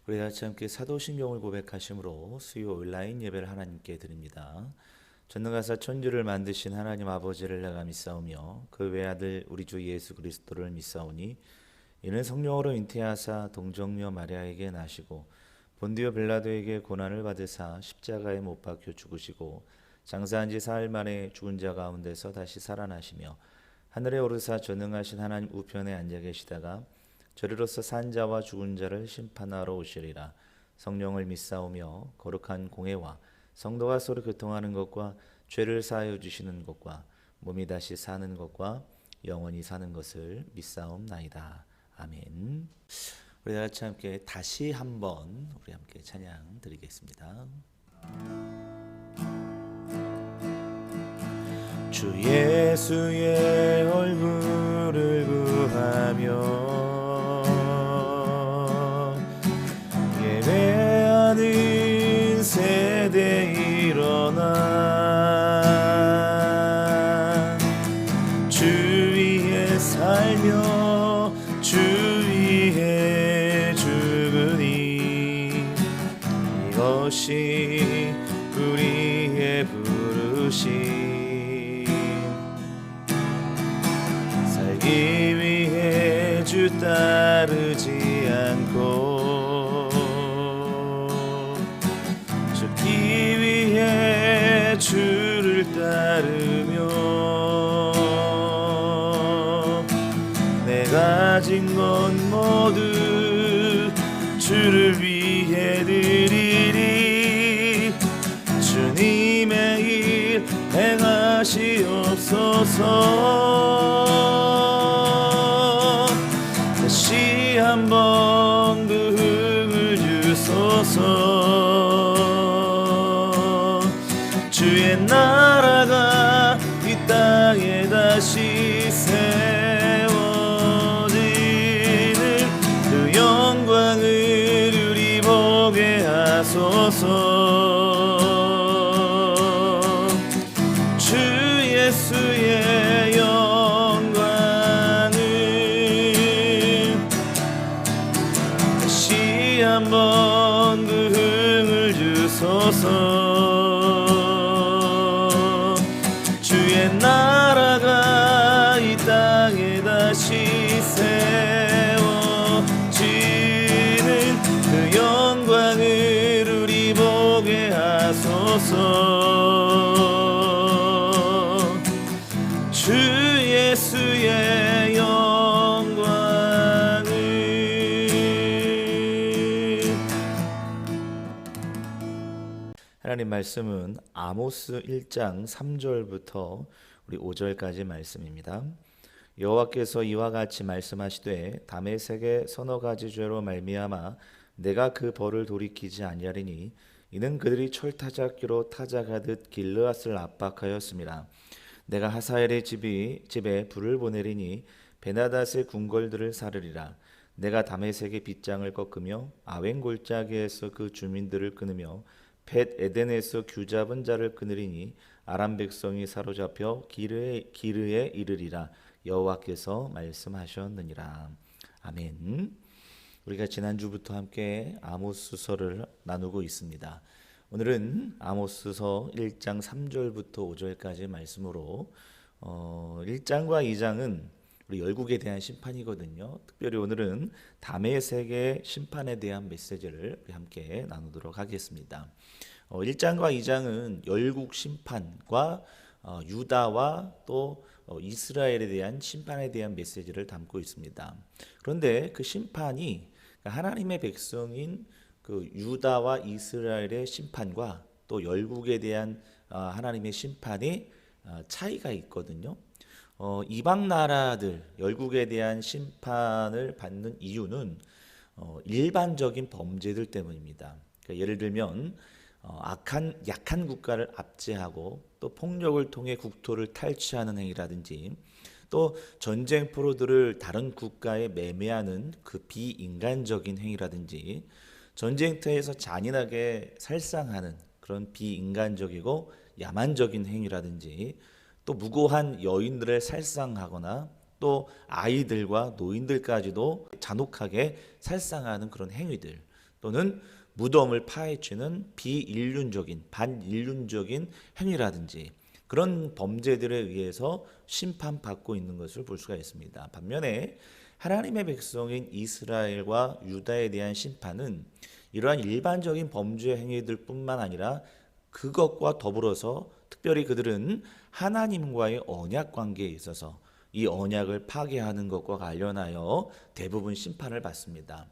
우리 같이 함께 사도신경을 고백하심으로 수요 온라인 예배를 하나님께 드립니다. 전능하사 천주를 만드신 하나님 아버지를 내가 믿사오며 그 외아들 우리 주 예수 그리스도를 믿사오니 이는 성령으로 잉태하사 동정녀 마리아에게 나시고 본디오 빌라도에게 고난을 받으사 십자가에 못 박혀 죽으시고 장사한 지 사흘 만에 죽은 자 가운데서 다시 살아나시며 하늘에 오르사 전능하신 하나님 우편에 앉아 계시다가 저리로서 산 자와 죽은 자를 심판하러 오시리라. 성령을 믿사오며 거룩한 공회와 성도가 서로 교통하는 것과 죄를 사하여 주시는 것과 몸이 다시 사는 것과 영원히 사는 것을 믿사옵나이다. 아멘. 우리 다 같이 함께 다시 한번 우리 함께 찬양 드리겠습니다. 주 예수의 얼굴을 구하며 예배하는 세대 일어나 주 위에 살며 주 위에 죽으니 이것이 우리의 부르심 살기 위해 주 따르지 않고 죽기 위해 주를 따르며 내 가진 것 모두 주를 위해 드리리 주님의 일 행하시옵소서 다시 한번 그 흥을 주소서 주의 나라가 이 땅에 다시 세워지는 그 영광을 우리 보게 하소서 주 예수의 영광을 다시 한번 그 흥을 주소서 주의 나라가 이 땅에 다시 세워지는 그 영광을 우리 보게 하소서 주 예수의 영광을 하나님 말씀은 아모스 1장 3절부터 우리 5절까지 말씀입니다. 여호와께서 이와 같이 말씀하시되 다메섹의 서너 가지 죄로 말미암아 내가 그 벌을 돌이키지 아니하리니 이는 그들이 철타작기로 타작하듯 길르앗을 압박하였습니다. 내가 하사엘의 집에 불을 보내리니 베나닷의 궁궐들을 사르리라. 내가 다메섹의 빗장을 꺾으며 아웬 골짜기에서 그 주민들을 끊으며 벳 에덴에서 규잡은 자를 끊으리니 아람 백성이 사로잡혀 기르에 이르리라. 여호와께서 말씀하셨느니라. 아멘. 우리가 지난주부터 함께 아모스서를 나누고 있습니다. 오늘은 아모스서 1장 3절부터 5절까지 말씀으로 1장과 2장은 우리 열국에 대한 심판이거든요. 특별히 오늘은 다메섹의 심판에 대한 메시지를 우리 함께 나누도록 하겠습니다. 1장과 2장은 열국 심판과 유다와 또 이스라엘에 대한 심판에 대한 메시지를 담고 있습니다. 그런데 그 심판이 하나님의 백성인 그 유다와 이스라엘의 심판과 또 열국에 대한 하나님의 심판의 차이가 있거든요. 이방 나라들 열국에 대한 심판을 받는 이유는 일반적인 범죄들 때문입니다. 그러니까 예를 들면 약한 국가를 압제하고 또 폭력을 통해 국토를 탈취하는 행위라든지 또 전쟁 포로들을 다른 국가에 매매하는 그 비인간적인 행위라든지 전쟁터에서 잔인하게 살상하는 그런 비인간적이고 야만적인 행위라든지 또 무고한 여인들을 살상하거나 또 아이들과 노인들까지도 잔혹하게 살상하는 그런 행위들, 또는 무덤을 파헤치는 비인륜적인 반인륜적인 행위라든지 그런 범죄들에 의해서 심판받고 있는 것을 볼 수가 있습니다. 반면에 하나님의 백성인 이스라엘과 유다에 대한 심판은 이러한 일반적인 범죄 행위들뿐만 아니라 그것과 더불어서 특별히 그들은 하나님과의 언약 관계에 있어서 이 언약을 파괴하는 것과 관련하여 대부분 심판을 받습니다.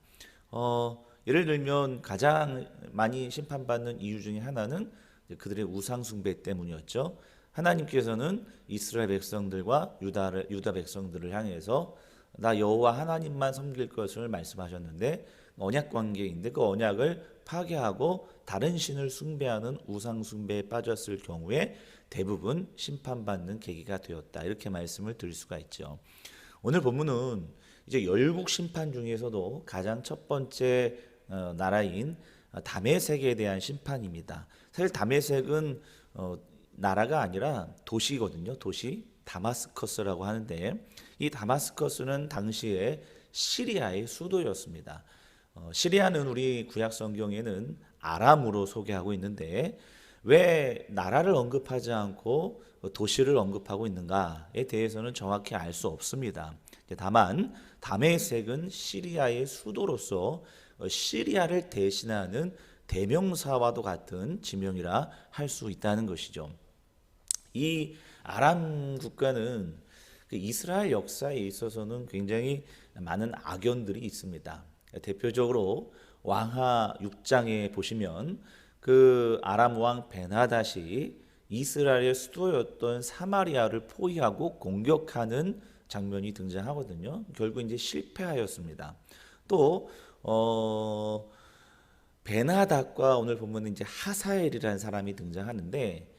예를 들면 가장 많이 심판받는 이유 중에 하나는 그들의 우상 숭배 때문이었죠. 하나님께서는 이스라엘 백성들과 유다 백성들을 향해서 나 여호와 하나님만 섬길 것을 말씀하셨는데 언약 관계인데 그 언약을 파괴하고 다른 신을 숭배하는 우상 숭배에 빠졌을 경우에 대부분 심판받는 계기가 되었다. 이렇게 말씀을 드릴 수가 있죠. 오늘 본문은 이제 열국 심판 중에서도 가장 첫 번째 나라인 다메섹에 대한 심판입니다. 사실 다메섹은 나라가 아니라 도시거든요. 도시 다마스커스라고 하는데 이 다마스커스는 당시에 시리아의 수도였습니다. 시리아는 우리 구약 성경에는 아람으로 소개하고 있는데 왜 나라를 언급하지 않고 도시를 언급하고 있는가에 대해서는 정확히 알 수 없습니다. 다만 다메섹은 시리아의 수도로서 시리아를 대신하는 대명사와도 같은 지명이라 할 수 있다는 것이죠. 이 아람 국가는 이스라엘 역사에 있어서는 굉장히 많은 악연들이 있습니다. 대표적으로 왕하 6장에 보시면 그 아람 왕 베나닷이 이스라엘의 수도였던 사마리아를 포위하고 공격하는 장면이 등장하거든요. 결국 이제 실패하였습니다. 또 베나닷과 오늘 보면 이제 하사엘이라는 사람이 등장하는데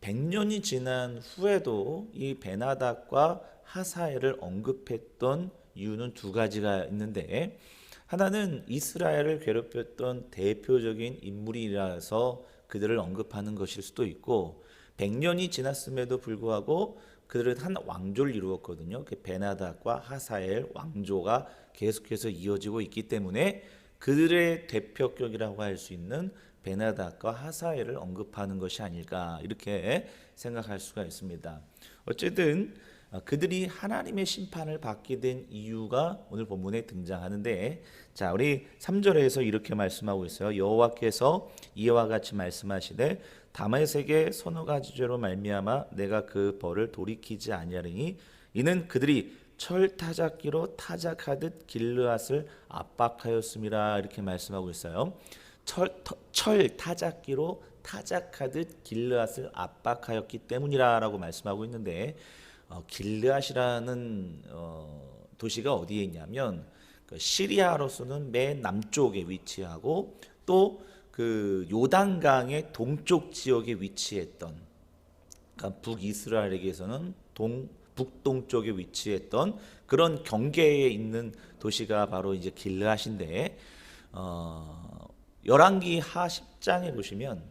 100년이 지난 후에도 이 베나닷과 하사엘을 언급했던 이유는 두 가지가 있는데 하나는 이스라엘을 괴롭혔던 대표적인 인물이라서 그들을 언급하는 것일 수도 있고 100년이 지났음에도 불구하고 그들은 한 왕조를 이루었거든요. 그 베나닷과 하사엘 왕조가 계속해서 이어지고 있기 때문에 그들의 대표격이라고 할 수 있는 베나닷과 하사엘을 언급하는 것이 아닐까 이렇게 생각할 수가 있습니다. 어쨌든 그들이 하나님의 심판을 받게 된 이유가 오늘 본문에 등장하는데 자 우리 3절에서 이렇게 말씀하고 있어요. 여호와께서 이와 같이 말씀하시되 다메섹의 서너 가지 죄로 말미암아 내가 그 벌을 돌이키지 아니하리니 이는 그들이 철 타작기로 타작하듯 길르앗을 압박하였음이라 이렇게 말씀하고 있어요. 철 타작기로 타작하듯 길르앗을 압박하였기 때문이라고 말씀하고 있는데 길르앗이라는 도시가 어디에 있냐면 시리아로서는 맨 남쪽에 위치하고 또 그 요단강의 동쪽 지역에 위치했던 그러니까 북이스라엘에게서는 북동쪽에 위치했던 그런 경계에 있는 도시가 바로 이제 길르앗인데 열왕기 하 10장에 보시면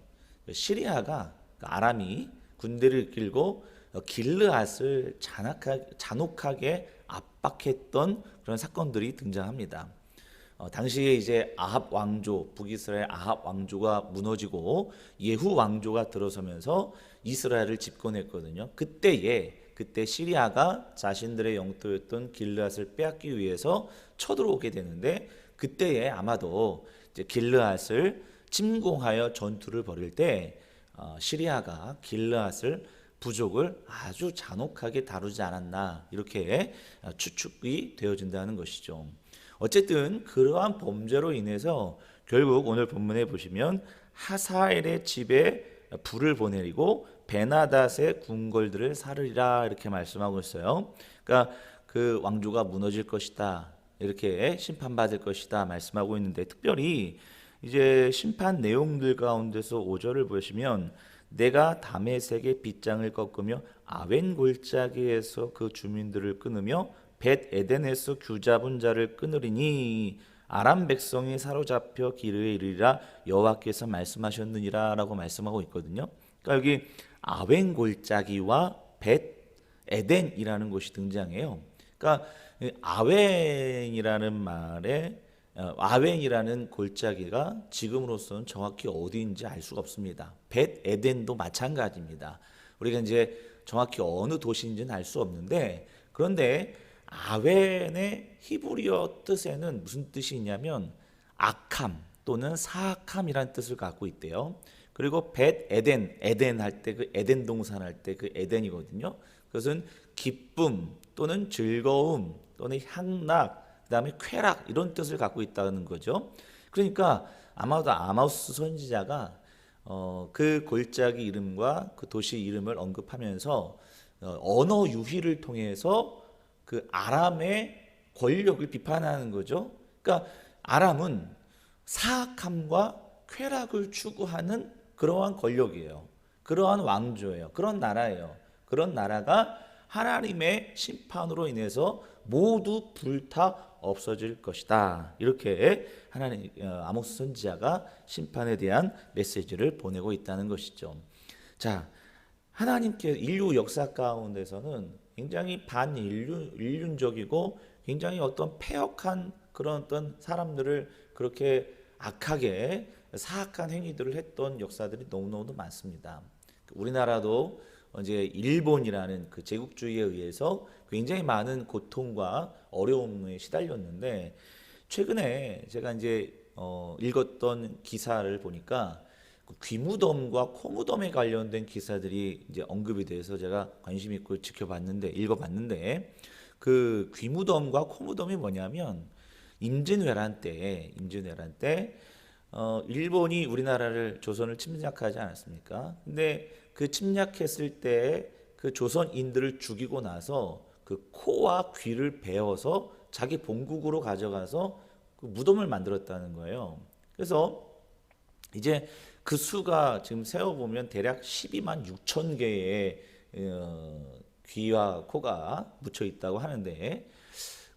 시리아가 아람이 군대를 이끌고 길르앗을 잔혹하게 압박했던 그런 사건들이 등장합니다. 당시에 이제 아합 왕조, 북이스라엘 아합 왕조가 무너지고 예후 왕조가 들어서면서 이스라엘을 집권했거든요. 그때 시리아가 자신들의 영토였던 길르앗을 빼앗기 위해서 쳐들어오게 되는데 그때에 아마도 이제 길르앗을 침공하여 전투를 벌일 때 시리아가 길르앗을 부족을 아주 잔혹하게 다루지 않았나 이렇게 추측이 되어진다는 것이죠. 어쨌든 그러한 범죄로 인해서 결국 오늘 본문에 보시면 하사엘의 집에 불을 보내리고 베나닷의 궁궐들을 사르리라 이렇게 말씀하고 있어요. 그러니까 그 왕조가 무너질 것이다 이렇게 심판받을 것이다 말씀하고 있는데 특별히 이제 심판 내용들 가운데서 5절을 보시면 내가 다메섹의 빗장을 꺾으며 아웬 골짜기에서 그 주민들을 끊으며 벳 에덴에서 규잡은 자를 끊으리니 아람 백성이 사로잡혀 기르에 이르리라 여호와께서 말씀하셨느니라라고 말씀하고 있거든요. 그러니까 여기 아웬 골짜기와 벳 에덴이라는 곳이 등장해요. 그러니까 아웬이라는 말에 아웬이라는 골짜기가 지금으로서는 정확히 어디인지 알 수가 없습니다. 벳 에덴도 마찬가지입니다. 우리가 이제 정확히 어느 도시인지는 알 수 없는데, 그런데 아웬의 히브리어 뜻에는 무슨 뜻이 있냐면 악함 또는 사악함이라는 뜻을 갖고 있대요. 그리고 벳 에덴, 에덴 할 때 그 에덴 동산 할 때 그 에덴이거든요. 그것은 기쁨 또는 즐거움 또는 향락, 그다음에 쾌락 이런 뜻을 갖고 있다는 거죠. 그러니까 아마도 아모스 선지자가 그 골짜기 이름과 그 도시 이름을 언급하면서 언어 유희를 통해서 그 아람의 권력을 비판하는 거죠. 그러니까 아람은 사악함과 쾌락을 추구하는 그러한 권력이에요. 그러한 왕조예요. 그런 나라예요. 그런 나라가 하나님의 심판으로 인해서 모두 불타 없어질 것이다. 이렇게 하나님 아모스 선지자가 심판에 대한 메시지를 보내고 있다는 것이죠. 자, 하나님께 인류 역사 가운데서는 굉장히 반인륜적이고 굉장히 어떤 패역한 그런 어떤 사람들을 그렇게 악하게 사악한 행위들을 했던 역사들이 너무너무 많습니다. 우리나라도 이제 일본이라는 그 제국주의에 의해서 굉장히 많은 고통과 어려움에 시달렸는데, 최근에 제가 이제 읽었던 기사를 보니까 그 귀무덤과 코무덤에 관련된 기사들이 이제 언급이 돼서 제가 관심 있고 지켜봤는데, 읽어봤는데, 그 귀무덤과 코무덤이 뭐냐면 임진왜란 때 일본이 우리나라를 조선을 침략하지 않았습니까? 근데 그 침략했을 때 그 조선인들을 죽이고 나서 그 코와 귀를 베어서 자기 본국으로 가져가서 그 무덤을 만들었다는 거예요. 그래서 이제 그 수가 지금 세어보면 대략 12만 6천 개의 귀와 코가 묻혀 있다고 하는데,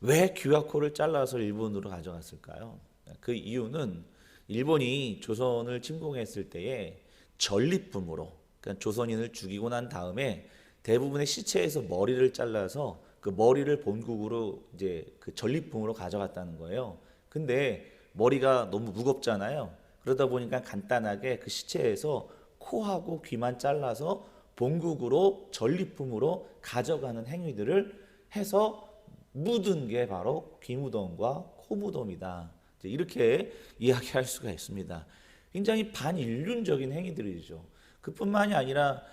왜 귀와 코를 잘라서 일본으로 가져갔을까요? 그 이유는 일본이 조선을 침공했을 때에 전리품으로, 그러니까 조선인을 죽이고 난 다음에 대부분의 시체에서 머리를 잘라서 그 머리를 본국으로 이제 그 전리품으로 가져갔다는 거예요. 근데 머리가 너무 무겁잖아요. 그러다 보니까 간단하게 그 시체에서 코하고 귀만 잘라서 본국으로 전리품으로 가져가는 행위들을 해서 묻은 게 바로 귀무덤과 코무덤이다. 이렇게 이야기할 수가 있습니다. 굉장히 반인륜적인 행위들이죠. 그뿐만이 아니라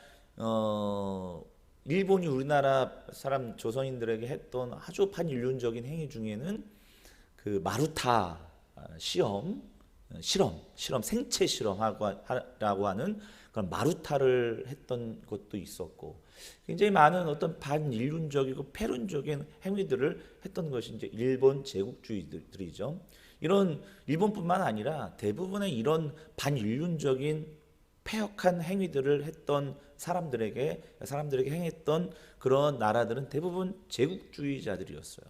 일본이 우리나라 사람 조선인들에게 했던 아주 반인륜적인 행위 중에는 그 마루타 실험, 생체 실험하고 하는 그런 마루타를 했던 것도 있었고, 굉장히 많은 어떤 반인륜적이고 패륜적인 행위들을 했던 것이 이제 일본 제국주의들이죠. 이런 일본뿐만 아니라 대부분의 이런 반인륜적인 패역한 행위들을 했던 사람들에게 행했던 그런 나라들은 대부분 제국주의자들이었어요.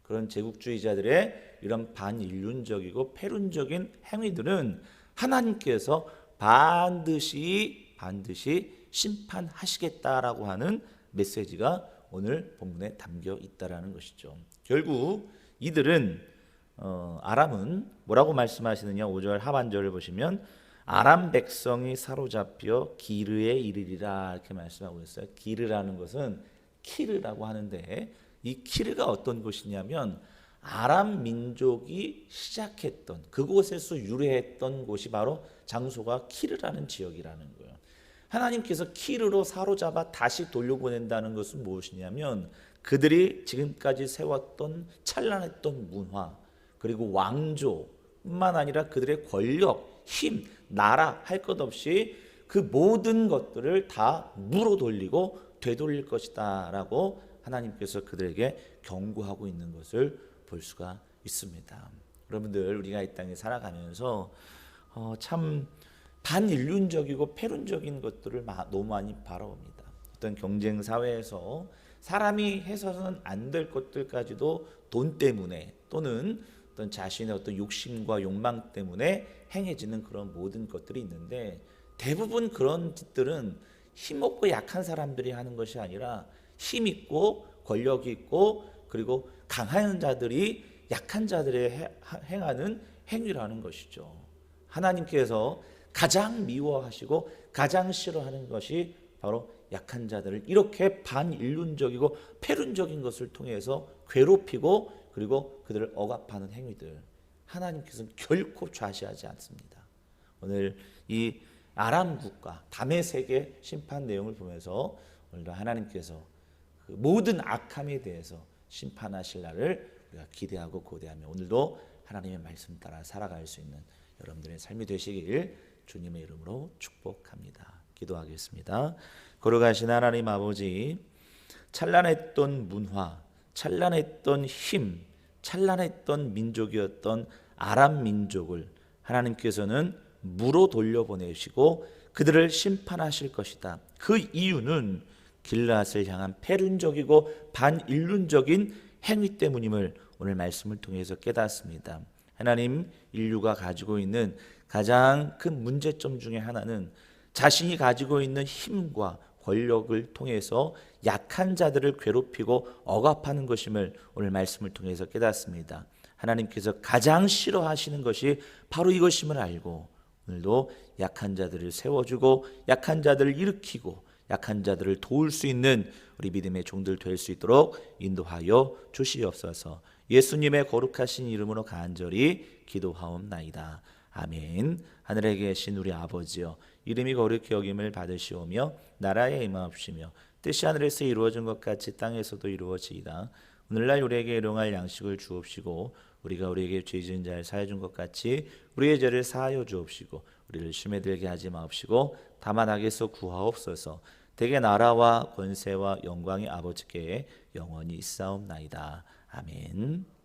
그런 제국주의자들의 이런 반인륜적이고 패륜적인 행위들은 하나님께서 반드시 심판하시겠다라고 하는 메시지가 오늘 본문에 담겨 있다라는 것이죠. 결국 이들은 아람은 뭐라고 말씀하시느냐, 5절 하반절을 보시면 아람 백성이 사로잡혀 기르에 이르리라 이렇게 말씀하고 있어요. 기르라는 것은 키르라고 하는데, 이 키르가 어떤 곳이냐면 아람 민족이 시작했던 그곳에서 유래했던 곳이 바로 장소가 키르라는 지역이라는 거예요. 하나님께서 키르로 사로잡아 다시 돌려보낸다는 것은 무엇이냐면 그들이 지금까지 세웠던 찬란했던 문화, 그리고 왕조뿐만 아니라 그들의 권력, 힘, 나라 할 것 없이 그 모든 것들을 다 물어 돌리고 되돌릴 것이다 라고 하나님께서 그들에게 경고하고 있는 것을 볼 수가 있습니다. 여러분들, 우리가 이 땅에 살아가면서 참 반인륜적이고 패륜적인 것들을 너무 많이 바라봅니다. 어떤 경쟁 사회에서 사람이 해서는 안 될 것들까지도 돈 때문에 또는 어떤 자신의 어떤 욕심과 욕망 때문에 행해지는 그런 모든 것들이 있는데, 대부분 그런 짓들은 힘없고 약한 사람들이 하는 것이 아니라 힘 있고 권력이 있고 그리고 강한 자들이 약한 자들의 행하는 행위라는 것이죠. 하나님께서 가장 미워하시고 가장 싫어하는 것이 바로 약한 자들을 이렇게 반인륜적이고 패륜적인 것을 통해서 괴롭히고 그리고 그들을 억압하는 행위들, 하나님께서는 결코 좌시하지 않습니다. 오늘 이 아람 국가 다메섹의 심판 내용을 보면서 오늘도 하나님께서 그 모든 악함에 대해서 심판하실 날을 우리가 기대하고 고대하며 오늘도 하나님의 말씀 따라 살아갈 수 있는 여러분들의 삶이 되시길 주님의 이름으로 축복합니다. 기도하겠습니다. 거룩하신 하나님 아버지, 찬란했던 문화, 찬란했던 힘, 찬란했던 민족이었던 아람 민족을 하나님께서는 무로 돌려보내시고 그들을 심판하실 것이다. 그 이유는 길앗을 향한 패륜적이고 반인륜적인 행위 때문임을 오늘 말씀을 통해서 깨닫습니다. 하나님, 인류가 가지고 있는 가장 큰 문제점 중에 하나는 자신이 가지고 있는 힘과 권력을 통해서 약한 자들을 괴롭히고 억압하는 것임을 오늘 말씀을 통해서 깨닫습니다. 하나님께서 가장 싫어하시는 것이 바로 이것임을 알고 오늘도 약한 자들을 세워주고 약한 자들을 일으키고 약한 자들을 도울 수 있는 우리 믿음의 종들 될 수 있도록 인도하여 주시옵소서. 예수님의 거룩하신 이름으로 간절히 기도하옵나이다. 아멘. 하늘에 계신 우리 아버지여, 이름이 거룩히 여김을 받으시오며 나라에 임하옵시며 뜻이 하늘에서 이루어진 것 같이 땅에서도 이루어지이다. 오늘날 우리에게 일용할 양식을 주옵시고 우리가 우리에게 죄 지은 자를 사하여 준 것 같이 우리의 죄를 사하여 주옵시고 우리를 시험에 들게 하지 마옵시고 다만 악에서 구하옵소서. 대개 나라와 권세와 영광이 아버지께 영원히 있사옵나이다. 아멘.